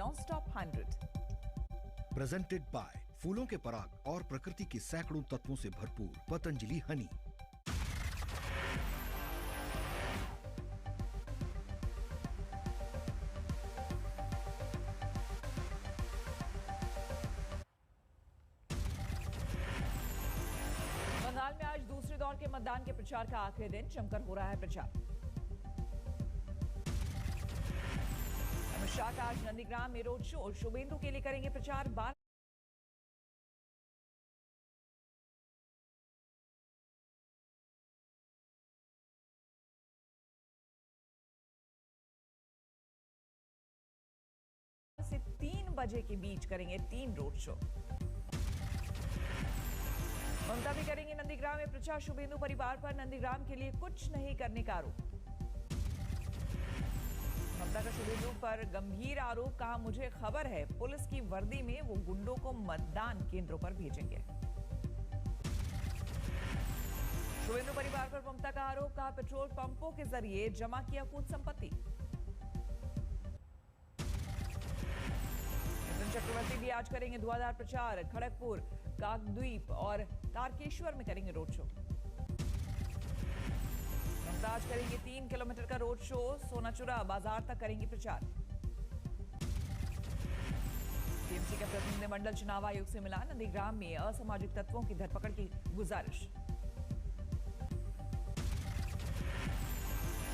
Non stop 100। Presented by फूलों के पराग और प्रकृति के सैकड़ों तत्वों से भरपूर पतंजलि हनी। बंगाल में आज दूसरे दौर के मतदान के प्रचार का आखिरी दिन, जमकर हो रहा है प्रचार। अमित शाह का आज नंदीग्राम में रोड शो, शुभेंदु के लिए करेंगे प्रचार। 12 से 3 बजे के बीच करेंगे 3 रोड शो। ममता भी करेंगे नंदीग्राम में प्रचार। शुभेंदु परिवार पर नंदीग्राम के लिए कुछ नहीं करने का आरोप। ममता का शुभेंदु पर गंभीर आरोप, कहा मुझे खबर है पुलिस की वर्दी में वो गुंडों को मतदान केंद्रों पर भेजेंगे। शुभेंदु परिवार पर ममता का आरोप, कहा पेट्रोल पंपों के जरिए जमा किया कुछ संपत्ति। नितिन चक्रवर्ती भी आज करेंगे धुआंधार प्रचार। खड़गपुर, काकद्वीप और तारकेश्वर में करेंगे रोड शो। ममता आज करेंगे 3 किलोमीटर का रोड शो। सोनाचुरा बाजार तक करेंगी प्रचार। टीएमसी का प्रतिनिधिमंडल चुनाव आयोग से मिला। नंदीग्राम में असामाजिक तत्वों की धरपकड़ की गुजारिश।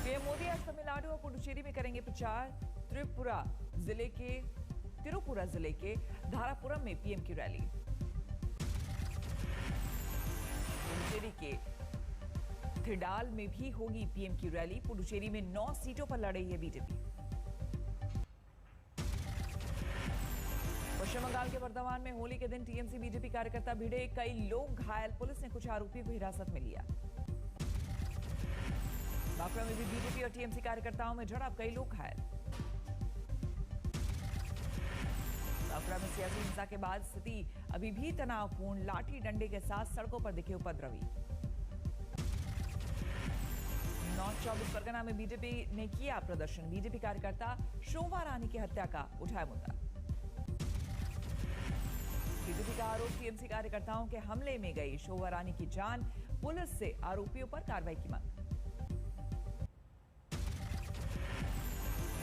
पीएम मोदी आज तमिलनाडु और पुडुचेरी में करेंगे प्रचार। तिरुपुरा जिले के धारापुरम में पीएम की रैली। पुडुचेरी के थिडाल में भी होगी पीएम की रैली। पुडुचेरी में 9 सीटों पर लड़ेगी बीजेपी। पश्चिम बंगाल के वर्धमान में होली के दिन टीएमसी बीजेपी कार्यकर्ता भिड़े, कई लोग घायल। पुलिस ने कुछ आरोपियों को हिरासत में लिया। बांकुड़ा में भी बीजेपी और टीएमसी कार्यकर्ताओं में झड़प, कई लोग घायल। बांकुड़ा में सियासी हिंसा के बाद स्थिति अभी भी तनावपूर्ण, लाठी डंडे के साथ सड़कों पर दिखे उपद्रवी। नॉर्थ 24 परगना में बीजेपी ने किया प्रदर्शन। बीजेपी कार्यकर्ता शोभा रानी की हत्या का उठाया मुद्दा। बीजेपी का आरोप, टीएमसी कार्यकर्ताओं के हमले में गई शोभा रानी की जान। पुलिस से आरोपियों पर कार्रवाई की मांग।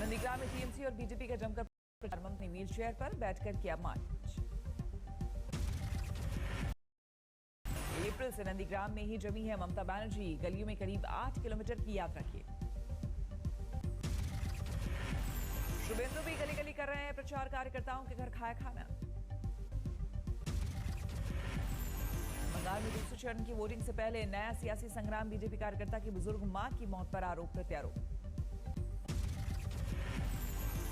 नंदीग्राम में टीएमसी और बीजेपी का जमकर प्रचार। ममता ने व्हील चेयर पर बैठकर किया मार्च। अप्रैल से नंदीग्राम में ही जमी है ममता बनर्जी। गलियों में करीब 8 किलोमीटर की यात्रा की। शुभेंदु भी गली गली कर रहे हैं प्रचार। कार्यकर्ताओं के घर खाया खाना। बंगाल में दूसरे चरण की वोटिंग से पहले नया सियासी संग्राम। बीजेपी कार्यकर्ता की बुजुर्ग मां की मौत पर आरोप प्रत्यारोप।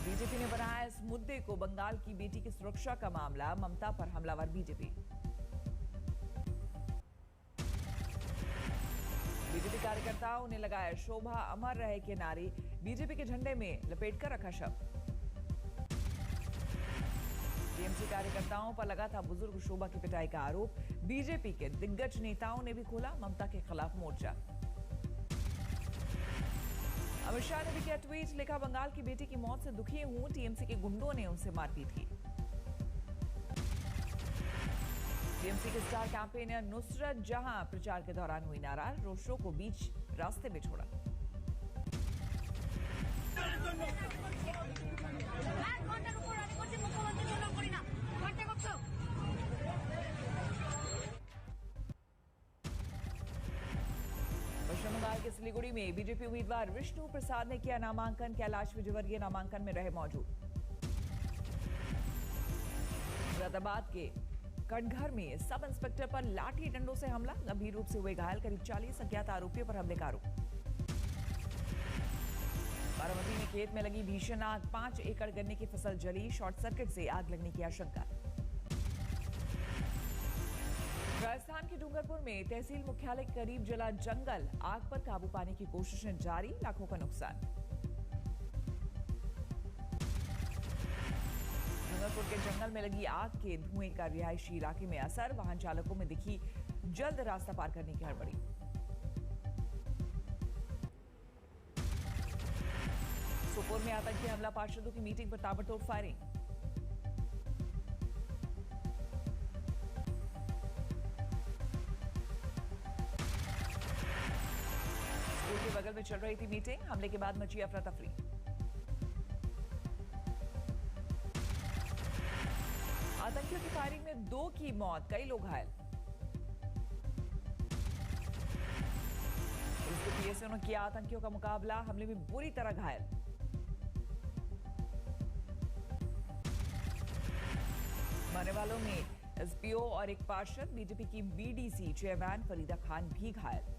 बीजेपी ने बनाया इस मुद्दे को बंगाल की बेटी की सुरक्षा का मामला। ममता पर हमलावर बीजेपी। बीजेपी कार्यकर्ताओं ने लगाया शोभा अमर रहे के नारे। बीजेपी के झंडे में लपेटकर रखा शव। टीएमसी कार्यकर्ताओं पर लगा था बुजुर्ग शोभा की पिटाई का आरोप। बीजेपी के दिग्गज नेताओं ने भी खोला ममता के खिलाफ मोर्चा। अमित शाह ने भी किया ट्वीट, लिखा बंगाल की बेटी की मौत से दुखी हूं। टीएमसी के गुंडों ने उनसे मारपीट की। टीएमसी के स्टार कैंपेनर नुसरत जहां प्रचार के दौरान हुई नाराज। रोड शो को बीच रास्ते में छोड़ा। पश्चिम बंगाल के सिलीगुड़ी में बीजेपी उम्मीदवार विष्णु प्रसाद ने किया नामांकन। कैलाश विजयवर्गीय नामांकन में रहे मौजूद। मुरादाबाद के कटघर में सब इंस्पेक्टर पर लाठी डंडों से हमला। गंभीर रूप से हुए घायल। करीब 40 अज्ञात आरोपियों पर हमले का आरोप। बारामती में खेत में लगी भीषण आग। 5 एकड़ गन्ने की फसल जली। शॉर्ट सर्किट से आग लगने की आशंका। राजस्थान के डूंगरपुर में तहसील मुख्यालय के करीब जला जंगल। आग पर काबू पाने की कोशिशें जारी। लाखों का नुकसान। डूंगरपुर के जंगल में लगी आग के धुएं का रिहायशी इलाके में असर। वाहन चालकों में दिखी जल्द रास्ता पार करने की हड़बड़ी। सोपोर में आतंकी हमला। पार्षदों की मीटिंग पर ताबड़तोड़ फायरिंग। में चल रही थी मीटिंग, हमले के बाद मची अफरा तफरी। आतंकियों की फायरिंग में 2 की मौत, कई लोग घायल। पुलिस के पीएसओ ने किया आतंकियों का मुकाबला, हमले में बुरी तरह घायल। मरने वालों में एसपीओ और एक पार्षद, बीजेपी की बीडीसी चेयरमैन फरीदा खान भी घायल।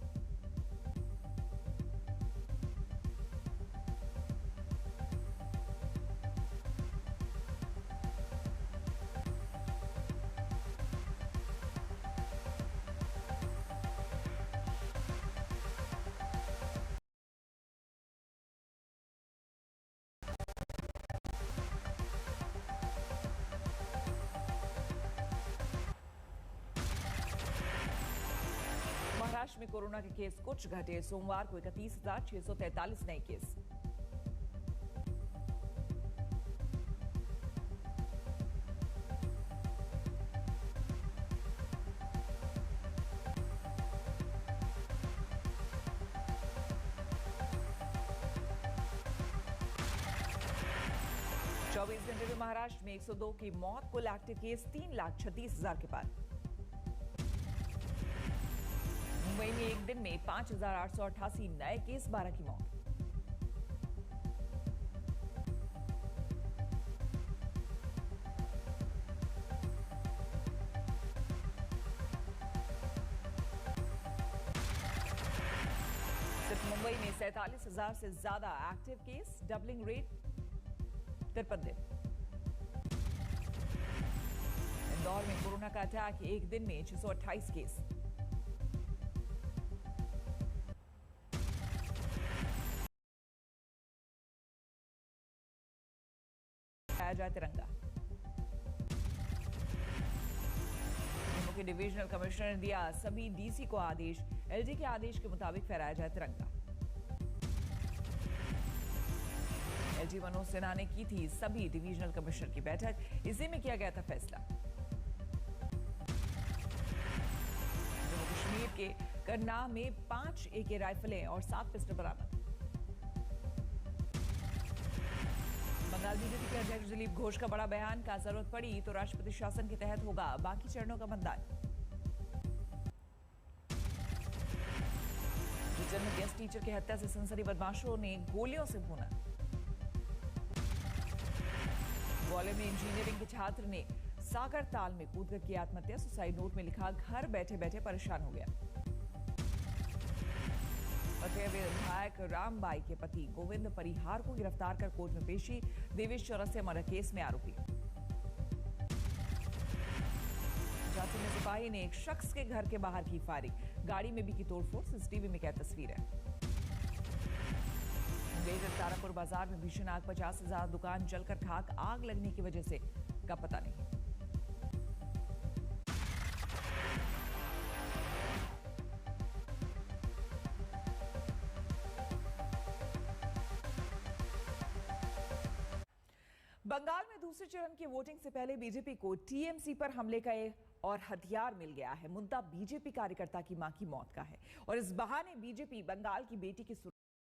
महाराष्ट्र में कोरोना के केस कुछ घटे, सोमवार को 31,643 नए केस। चौबीस घंटे में महाराष्ट्र में 102 की मौत, कुल एक्टिव केस 3,36,000 के पार। मुंबई में एक दिन में 5,888 नए केस, 12 की मौत। सिर्फ मुंबई में 47,000 से ज्यादा एक्टिव केस, डबलिंग रेट 53 दिन। इंदौर में कोरोना का अटैक, एक दिन में 628 केस। जाए तिरंगा। मुख्य डिविजनल कमिश्नर ने दिया सभी डीसी को आदेश, एलजी के आदेश के मुताबिक फहराया जाए तिरंगा। एलजी मनोज सिन्हा ने की थी सभी डिविजनल कमिश्नर की बैठक, इसी में किया गया था फैसला। जम्मू कश्मीर के करनाह में 5 AK राइफलें और 7 पिस्टल बरामद। बंगाल बीजेपी के अध्यक्ष दिलीप घोष का बड़ा बयान, का जरूरत पड़ी तो राष्ट्रपति शासन के तहत होगा बाकी चरणों का मतदान। ब्रिटेन में गेस्ट टीचर की हत्या से सनसनी, बदमाशों ने गोलियों से भूना। ग्वालियर में इंजीनियरिंग के छात्र ने सागर ताल में कूदकर की आत्महत्या, सुसाइड नोट में लिखा घर बैठे बैठे परेशान हो गया। विधायक रामबाई के पति गोविंद परिहार को गिरफ्तार कर कोर्ट में पेशी, देवेश चौरसिया मर्डर केस में आरोपी। झांसी में सिपाही ने एक शख्स के घर के बाहर की फायरिंग, गाड़ी में भी की तोड़फोड़, सीसीटीवी में कैद तस्वीर है। तारापुर बाजार में भीषण आग, 50,000 दुकान जलकर खाक, आग लगने की वजह से का पता नहीं। बंगाल में दूसरे चरण की वोटिंग से पहले बीजेपी को टीएमसी पर हमले का और हथियार मिल गया है। मुद्दा बीजेपी कार्यकर्ता की मां की मौत का है और इस बहाने बीजेपी बंगाल की बेटी की